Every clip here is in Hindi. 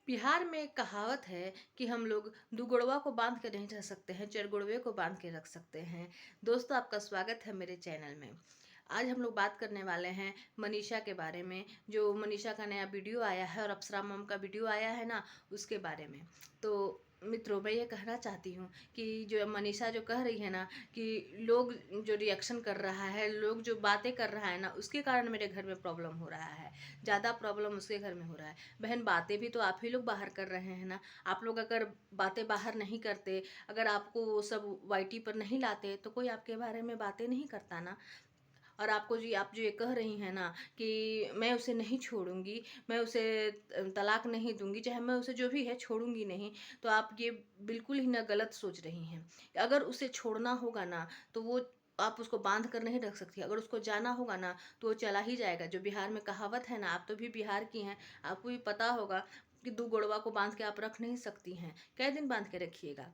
बिहार में एक कहावत है कि हम लोग दुगुड़वा को बांध के नहीं रख सकते हैं, चरगुड़वे को बांध के रख सकते हैं। दोस्तों, आपका स्वागत है मेरे चैनल में। आज हम लोग बात करने वाले हैं मनीषा के बारे में। जो मनीषा का नया वीडियो आया है और अप्सरा मम का वीडियो आया है ना, उसके बारे में। तो मित्रों, मैं ये कहना चाहती हूँ कि जो मनीषा जो कह रही है ना कि लोग जो रिएक्शन कर रहा है, लोग जो बातें कर रहा है ना, उसके कारण मेरे घर में प्रॉब्लम हो रहा है। ज़्यादा प्रॉब्लम उसके घर में हो रहा है। बहन, बातें भी तो आप ही लोग बाहर कर रहे हैं ना। आप लोग अगर बातें बाहर नहीं करते, अगर आपको वो सब वाईटी पर नहीं लाते, तो कोई आपके बारे में बातें नहीं करता ना। और आपको जी, आप जो ये कह रही हैं ना कि मैं उसे नहीं छोड़ूंगी, मैं उसे तलाक नहीं दूंगी, चाहे मैं उसे जो भी है छोड़ूंगी नहीं, तो आप ये बिल्कुल ही ना गलत सोच रही हैं। अगर उसे छोड़ना होगा ना, तो वो आप उसको बांध कर नहीं रख सकती। अगर उसको जाना होगा ना, तो वो चला ही जाएगा। जो बिहार में कहावत है ना, आप तो भी बिहार की हैं, आपको भी पता होगा कि दो गोड़वा को बांध के आप रख नहीं सकती हैं। कै दिन बांध के रखिएगा?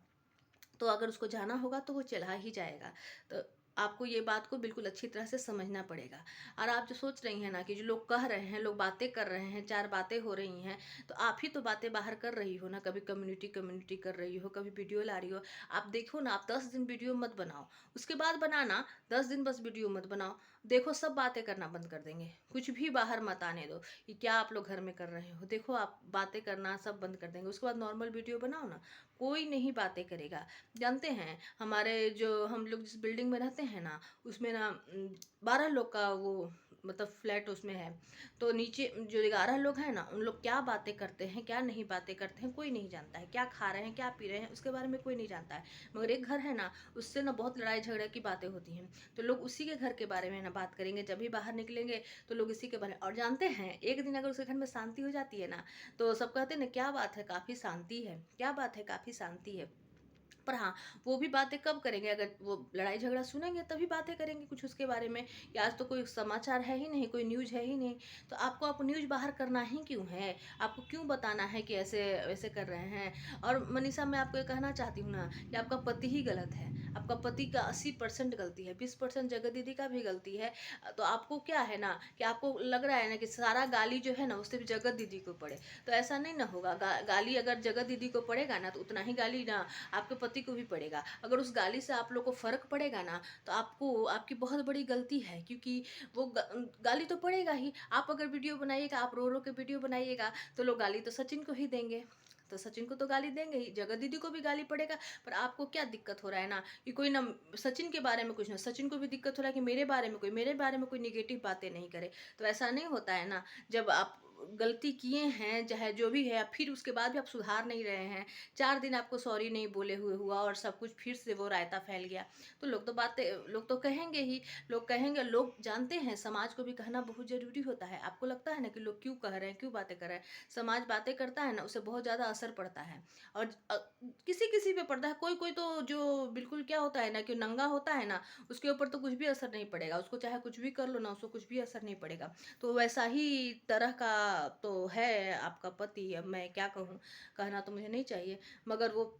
तो अगर उसको जाना होगा तो वो चला ही जाएगा। तो आपको ये बात को बिल्कुल अच्छी तरह से समझना पड़ेगा। और आप जो सोच रही हैं ना कि जो लोग कह रहे हैं, लोग बातें कर रहे हैं, चार बातें हो रही हैं, तो आप ही तो बातें बाहर कर रही हो ना। कभी कम्युनिटी कम्युनिटी कर रही हो, कभी वीडियो ला रही हो। आप देखो ना, आप 10 दिन वीडियो मत बनाओ, उसके बाद बनाना। 10 दिन बस वीडियो मत बनाओ। देखो, सब बातें करना बंद कर देंगे। कुछ भी बाहर मत आने दो कि क्या आप लोग घर में कर रहे हो। देखो, आप बातें करना सब बंद कर देंगे, उसके बाद नॉर्मल वीडियो बनाओ ना। कोई नहीं बातें करेगा। जानते हैं, हमारे जो हम लोग जिस बिल्डिंग में रहते हैं ना, उसमें ना 12 लोग का वो मतलब फ्लैट उसमें है। तो नीचे जो 11 लोग हैं ना, उन लोग क्या बातें करते हैं, क्या नहीं बातें करते हैं, कोई नहीं जानता है। क्या खा रहे हैं, क्या पी रहे हैं, उसके बारे में कोई नहीं जानता है। मगर एक घर है ना, उससे ना बहुत लड़ाई झगड़े की बातें होती हैं। तो लोग उसी के घर के बारे में ना बात करेंगे। जब भी बाहर निकलेंगे तो लोग इसी के बारे में। और जानते हैं, एक दिन अगर उसके घर में शांति हो जाती है ना, तो सब कहते हैं ना, क्या बात है, काफ़ी शांति है, क्या बात है, काफ़ी शांति है। पर हाँ, वो भी बातें कब करेंगे? अगर वो लड़ाई झगड़ा सुनेंगे तभी बातें करेंगे कुछ उसके बारे में। कि आज तो कोई समाचार है ही नहीं, कोई न्यूज़ है ही नहीं। तो आपको न्यूज़ बाहर करना ही क्यों है? आपको क्यों बताना है कि ऐसे वैसे कर रहे हैं? और मनीषा, मैं आपको ये कहना चाहती हूँ ना कि आपका पति ही गलत है। आपका पति का 80% गलती है, 20% जगत दीदी का भी गलती है। तो आपको क्या है ना कि आपको लग रहा है ना कि सारा गाली जो है ना, वो सिर्फ जगत दीदी को पड़े। तो ऐसा नहीं ना होगा। गाली अगर जगत दीदी को पड़ेगा ना, तो उतना ही गाली ना आपके पति को भी पड़ेगा। अगर उस गाली से आप लोग को फ़र्क पड़ेगा ना, तो आपको आपकी बहुत बड़ी गलती है, क्योंकि वो गाली तो पड़ेगा ही। आप अगर वीडियो बनाइएगा, आप रो रो के वीडियो बनाइएगा, तो लोग गाली तो सचिन को ही देंगे। तो सचिन को तो गाली देंगे ही, जगत दीदी को भी गाली पड़ेगा। पर आपको क्या दिक्कत हो रहा है ना कि कोई ना सचिन के बारे में कुछ ना, सचिन को भी दिक्कत हो रहा है कि मेरे बारे में कोई निगेटिव बातें नहीं करे। तो ऐसा नहीं होता है ना। जब आप गलती किए हैं, चाहे जो भी है, फिर उसके बाद भी आप सुधार नहीं रहे हैं, 4 दिन आपको सॉरी नहीं बोले हुए हुआ और सब कुछ फिर से वो रायता फैल गया, तो लोग तो कहेंगे ही। लोग कहेंगे। लोग जानते हैं, समाज को भी कहना बहुत ज़रूरी होता है। आपको लगता है ना कि लोग क्यों कह रहे हैं, क्यों बातें कर रहे हैं? समाज बातें करता है ना, उससे बहुत ज़्यादा असर पड़ता है। और किसी किसी पे पड़ता है। कोई कोई तो जो बिल्कुल क्या होता है ना कि नंगा होता है ना, उसके ऊपर तो कुछ भी असर नहीं पड़ेगा। उसको चाहे कुछ भी कर लो ना, उसको कुछ भी असर नहीं पड़ेगा। तो वैसा ही तरह का तो है आपका पति। अब मैं क्या कहूँ, कहना तो मुझे नहीं चाहिए, मगर वो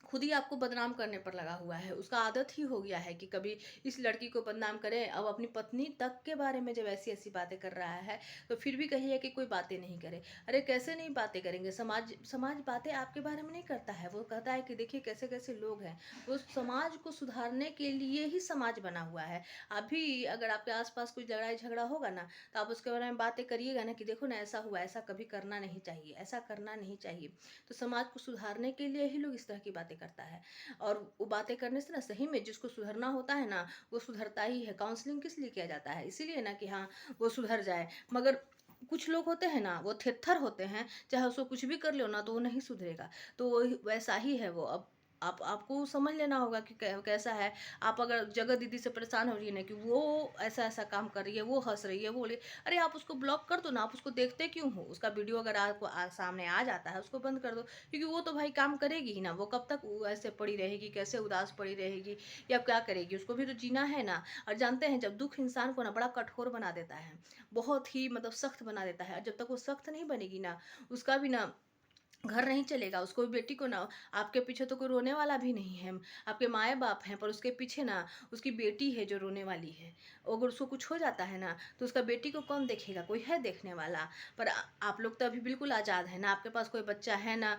खुद ही आपको बदनाम करने पर लगा हुआ है। उसका आदत ही हो गया है कि कभी इस लड़की को बदनाम करे। अब अपनी पत्नी तक के बारे में जब ऐसी ऐसी बातें कर रहा है, तो फिर भी कहिए कि कोई बातें नहीं करे। अरे कैसे नहीं बातें करेंगे? समाज समाज बातें आपके बारे में नहीं करता है। वो कहता है कि देखिए कैसे कैसे लोग हैं। वो समाज को सुधारने के लिए ही समाज बना हुआ है। अभी अगर आपके आसपास कोई लड़ाई झगड़ा होगा ना, तो आप उसके बारे में बातें करिएगा ना कि देखो ना, ऐसा हुआ, ऐसा कभी करना नहीं चाहिए, ऐसा करना नहीं चाहिए। तो समाज को सुधारने के लिए ही लोग इस तरह की बातें करता है। और वो बातें करने से ना, सही में जिसको सुधरना होता है ना, वो सुधरता ही है। काउंसलिंग किस लिए किया जाता है? इसीलिए ना कि हाँ, वो सुधर जाए। मगर कुछ लोग होते हैं ना, वो थिरथर होते हैं, चाहे उसको कुछ भी कर लो ना, तो वो नहीं सुधरेगा। तो वैसा ही है वो। अब आपको समझ लेना होगा कि कैसा है। आप अगर जगह दीदी से परेशान हो रही है ना कि वो ऐसा ऐसा काम कर रही है, वो हंस रही है, वो बोले, अरे आप उसको ब्लॉक कर दो ना। आप उसको देखते क्यों हो? उसका वीडियो अगर आपको सामने आ जाता है, उसको बंद कर दो। क्योंकि वो तो भाई काम करेगी ही ना। वो कब तक वो ऐसे पड़ी रहेगी, कैसे उदास पड़ी रहेगी, या क्या करेगी? उसको भी तो जीना है ना। और जानते हैं, जब दुख इंसान को ना बड़ा कठोर बना देता है, बहुत ही मतलब सख्त बना देता है। और जब तक वो सख्त नहीं बनेगी ना, उसका भी ना घर नहीं चलेगा, उसको बेटी को ना, आपके पीछे तो कोई रोने वाला भी नहीं है, आपके माँ-बाप हैं, पर उसके पीछे ना उसकी बेटी है जो रोने वाली है। अगर उसको कुछ हो जाता है ना, तो उसका बेटी को कौन देखेगा? कोई है देखने वाला? पर आप लोग तो अभी बिल्कुल आज़ाद हैं, ना आपके पास कोई बच्चा है, ना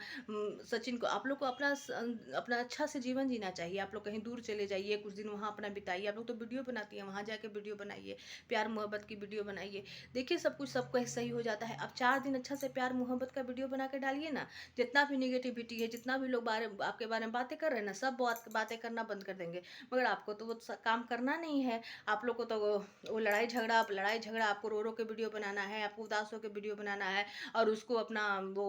सचिन को। आप लोग को अपना अच्छा से जीवन जीना चाहिए। आप लोग कहीं दूर चले जाइए, कुछ दिन वहाँ अपना बिताइए। आप लोग तो वीडियो बनाती हैं, वहाँ जाके वीडियो बनाइए, प्यार-मोहब्बत की वीडियो बनाइए। देखिए सब कुछ सबका सही हो जाता है। आप 4 दिन अच्छा से प्यार-मोहब्बत का वीडियो बना के डालिए ना, जितना भी नेगेटिविटी है, जितना भी लोग आपके बारे में बातें कर रहे हैं ना, सब बातें करना बंद कर देंगे। मगर आपको तो वो काम करना नहीं है। आप लोग को तो वो लड़ाई झगड़ा आपको रो रो के वीडियो बनाना है, आपको उदास होकर वीडियो बनाना है, और उसको अपना वो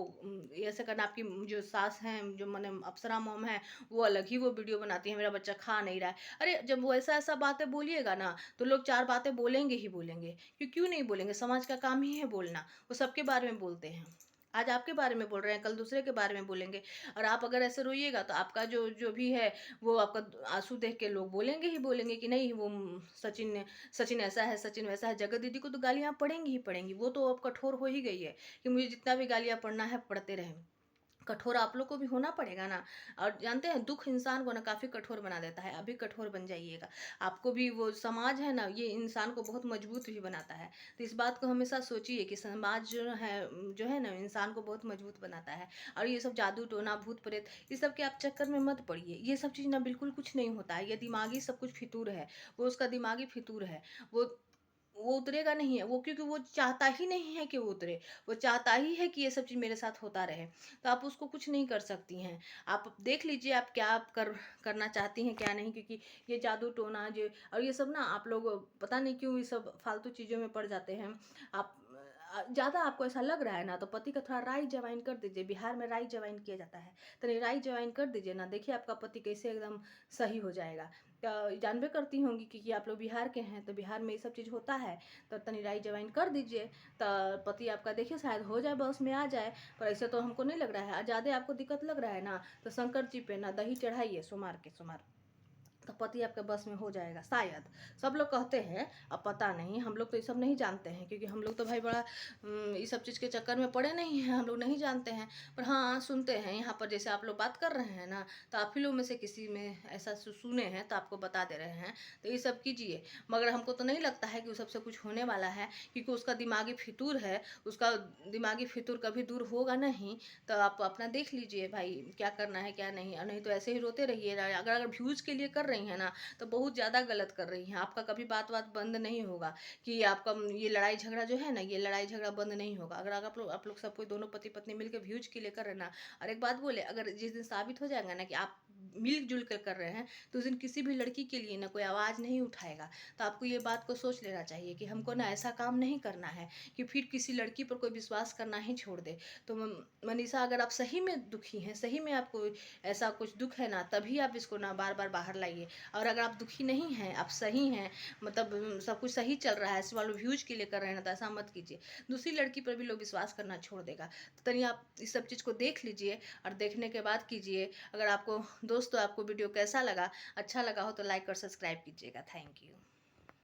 ऐसे करना। आपकी जो सास हैं, जो मैंने अप्सरा मॉम है, वो अलग ही वो वीडियो बनाती है, मेरा बच्चा खा नहीं रहा है। अरे जब वो ऐसा ऐसा बातें बोलिएगा ना, तो लोग 4 बातें बोलेंगे ही बोलेंगे। क्यों नहीं बोलेंगे? समाज का काम ही है बोलना। वो सबके बारे में बोलते हैं। आज आपके बारे में बोल रहे हैं, कल दूसरे के बारे में बोलेंगे। और आप अगर ऐसे रोइएगा, तो आपका जो जो भी है, वो आपका आंसू देख के लोग बोलेंगे ही बोलेंगे कि नहीं, वो सचिन ऐसा है, सचिन वैसा है। जगत दीदी को तो गालियाँ पड़ेंगी ही पड़ेंगी। वो तो अब कठोर हो ही गई है कि मुझे जितना भी गालियाँ पड़ना है पड़ते रहें। कठोर आप लोग को भी होना पड़ेगा ना। और जानते हैं, दुख इंसान को ना काफ़ी कठोर बना देता है। अभी कठोर बन जाइएगा। आपको भी वो समाज है ना, ये इंसान को बहुत मजबूत भी बनाता है। तो इस बात को हमेशा सोचिए कि समाज जो है ना, इंसान को बहुत मजबूत बनाता है। और ये सब जादू टोना भूत प्रेत, ये सब के आप चक्कर में मत पड़िए। ये सब चीज़ ना बिल्कुल कुछ नहीं होता है। ये दिमागी सब कुछ फितूर है। वो उसका दिमागी फितूर है। वो वो उतरेगा नहीं है वो, क्योंकि वो चाहता ही नहीं है कि वो उतरे। वो चाहता ही है कि ये सब चीज़ मेरे साथ होता रहे। तो आप उसको कुछ नहीं कर सकती हैं। आप देख लीजिए, आप क्या करना चाहती हैं, क्या नहीं। क्योंकि ये जादू टोना जो और ये सब ना, आप लोग पता नहीं क्यों ये सब फालतू चीज़ों में पड़ जाते हैं। आप ज़्यादा आपको ऐसा लग रहा है ना, तो पति का थोड़ा राई जवाइन कर दीजिए। बिहार में राई जवाइन किया जाता है, तो राई जवाइन कर दीजिए ना, देखिए आपका पति कैसे एकदम सही हो जाएगा। जानबे करती होंगी, क्योंकि आप लोग बिहार के हैं, तो बिहार में ये सब चीज़ होता है। तो तनी राई जवाइन कर दीजिए, तो पति आपका देखिए शायद हो जाए, बस में आ जाए। पर ऐसे तो हमको नहीं लग रहा है। और ज़्यादा आपको दिक्कत लग रहा है ना, तो शंकर जी पे ना दही चढ़ाइए सोमवार के सोमवार, तो पति आपके बस में हो जाएगा शायद। सब लोग कहते हैं, अब पता नहीं, हम लोग तो ये सब नहीं जानते हैं, क्योंकि हम लोग तो भाई बड़ा ये सब चीज़ के चक्कर में पड़े नहीं हैं, हम लोग नहीं जानते हैं। पर हाँ, सुनते हैं यहाँ पर, जैसे आप लोग बात कर रहे हैं ना, तो आप ही लोग में से किसी में ऐसा सुने हैं, तो आपको बता दे रहे हैं। तो ये सब कीजिए। मगर हमको तो नहीं लगता है कि उस सबसे कुछ होने वाला है, क्योंकि उसका दिमागी फितूर है। उसका दिमागी फितूर कभी दूर होगा नहीं। तो आप अपना देख लीजिए भाई, क्या करना है क्या नहीं। और नहीं तो ऐसे ही रोते रहिए। अगर व्यूज़ के लिए कर रही हैं ना, तो बहुत ज़्यादा गलत कर रही हैं। आपका कभी बात बंद नहीं होगा, कि आपका ये लड़ाई झगड़ा जो है ना, ये लड़ाई झगड़ा बंद नहीं होगा। अगर आप लोग सब कोई दोनों पति पत्नी मिलकर व्यूज़ के लिए कर रहे हैं ना। और एक बात बोले, अगर जिस दिन साबित हो जाएगा ना कि आप मिल-जुल कर रहे हैं, तो उस दिन किसी भी लड़की के लिए ना कोई आवाज़ नहीं उठाएगा। तो आपको ये बात को सोच लेना चाहिए कि हमको ना ऐसा काम नहीं करना है कि फिर किसी लड़की पर कोई विश्वास करना ही छोड़ दे। तो मनीषा, अगर आप सही में दुखी हैं, सही में आपको ऐसा कुछ दुख है ना, तभी आप इसको ना बार-बार बाहर लाइए। और अगर आप दुखी नहीं हैं, आप सही हैं, मतलब सब कुछ सही चल रहा है, सिर्फ आप लोग व्यूज़ के लिए कर रहे हैं ना, तो ऐसा मत कीजिए। दूसरी लड़की पर भी लोग विश्वास करना छोड़ देगा। तो तनी आप इस सब चीज़ को देख लीजिए, और देखने के बाद कीजिए। अगर आपको दोस्तों, आपको वीडियो कैसा लगा, अच्छा लगा हो, तो लाइक और सब्सक्राइब कीजिएगा। Thank you.